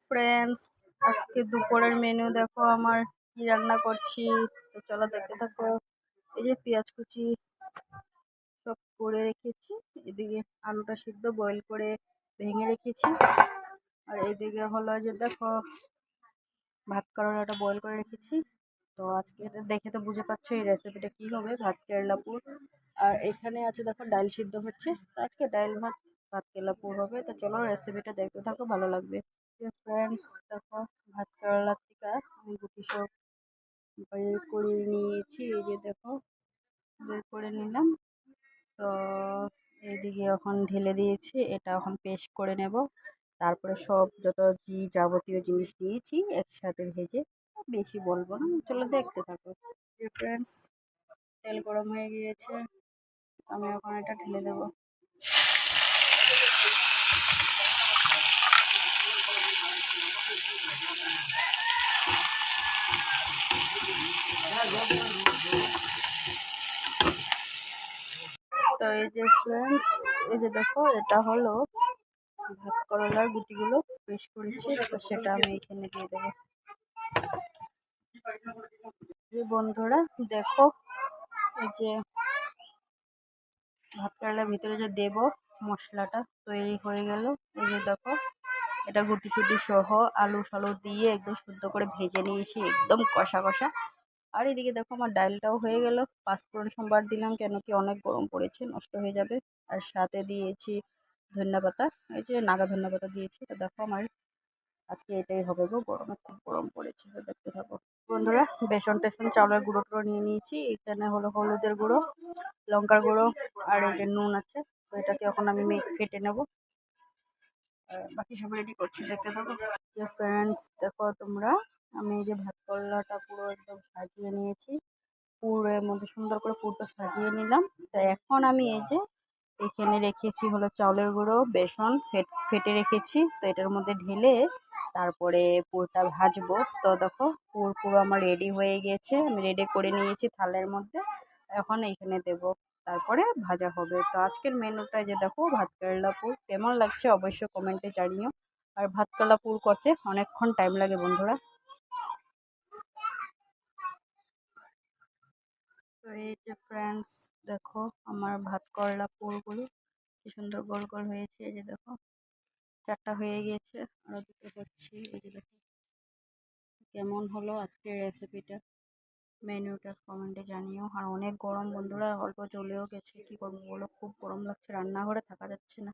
Friends, আজকে দুপুরের menu দেখো আমার কি রান্না করছি। তো চলো দেখতে থাকো। এই যে পেঁয়াজ কুচি সব করে রেখেছি, এদিকে আলুটা সিদ্ধ বয়েল করে ভেঙে রেখেছি, আর এদিকে হলো যে দেখো ভাত করলাটা বয়েল করে রেখেছি। তো আজকে এটা দেখে তো বুঝে পাচ্ছ এই রেসিপিটা কি হবে, ভাত কেরালা পুর। আর এখানে আছে দেখো ডাল সিদ্ধ হচ্ছে, তো আজকে ডাল ভাত ভাত কেরালা পুর হবে। তো চলো রেসিপিটা দেখতে থাকো, ভালো লাগবে। ফ্রেন্ডস দেখো, ভাত কেরালার থেকে আমি গুটি সব বের করে নিয়েছি, এই যে দেখো বের করে নিলাম। তো এইদিকে এখন ঢেলে দিয়েছি, এটা এখন পেস্ট করে নেব। তারপরে সব যত যাবতীয় জিনিস দিয়েছি একসাথে ভেজে, বেশি বলবো না, চলো দেখতে থাকো। যে ফ্রেন্ডস, তেল গরম হয়ে গিয়েছে, আমি এখন এটা ঢেলে দেবো। তো এই যে ফ্রেন্ডস, এই যে দেখো এটা হলো ভাত করলার গুটিগুলো পেস্ট করেছি, তো সেটা আমি এখানে দিয়ে দেবো। যে বন্ধুরা দেখো, এই যে ভাত কেরালার ভিতরে যে দেব মশলাটা তৈরি হয়ে গেল। এই যে দেখো, এটা গুটি চুটি সহ আলু সালু দিয়ে একদম শুদ্ধ করে ভেজে নিয়েছি, একদম কষা কষা। আর এদিকে দেখো আমার ডালটাও হয়ে গেল। পাঁচফোড়ন সম্বার দিলাম, কেন কি অনেক গরম পড়েছে, নষ্ট হয়ে যাবে। আর সাথে দিয়েছি ধনিয়া পাতা, এই যে নাগা ধনিয়া পাতা দিয়েছি। তো দেখো আমার আজকে এটাই হবে গো, গরমে খুব গরম পড়েছে। তো দেখতে থাকো বন্ধুরা। বেসন টেসন চাউলের গুঁড়ো টুড়ো নিয়ে নিয়েছি, এখানে হলো হলুদের গুঁড়ো, লঙ্কার গুঁড়ো, আর এই যে নুন আছে। তো এটাকে এখন আমি ফেটে নেব, বাকি সব রেডি করছি, দেখতে থাকো। যে ফ্রেন্ডস দেখো তোমরা, আমি এই যে ভাত করলাটা পুরো একদম সাজিয়ে নিয়েছি, পুরের মধ্যে সুন্দর করে পুরটা সাজিয়ে নিলাম। তো এখন আমি এই যে এখানে রেখেছি হলো চাউলের গুঁড়ো, বেসন ফেটে রেখেছি, তো এটার মধ্যে ঢেলে তারপরে পুরটা ভাজবো। তো দেখো পুর পুরো আমার রেডি হয়ে গেছে, আমি রেডি করে নিয়েছি থালের মধ্যে, এখন এইখানে দেব, তারপরে ভাজা হবে। তো আজকের মেনুটা যে দেখো ভাত কেরালা পুর, কেমন লাগছে অবশ্যই কমেন্টে জানিও। আর ভাত কেরালা পুর করতে অনেকক্ষণ টাইম লাগে বন্ধুরা। তো এই যে ফ্রেন্ডস দেখো, আমার ভাত করলা পুরগুলো কি সুন্দর গোল গোল হয়েছে। এই যে দেখো চারটা হয়ে গিয়েছে, আরো দুটো হচ্ছে। এই যে দেখো কেমন হলো আজকের রেসিপিটা, মেনুটা কমেন্টে জানিও। আর অনেক গরম বন্ধুরা, অল্প চলেও গেছে, কি করবো বলো, খুব গরম লাগছে, রান্নাঘরে থাকা যাচ্ছে না।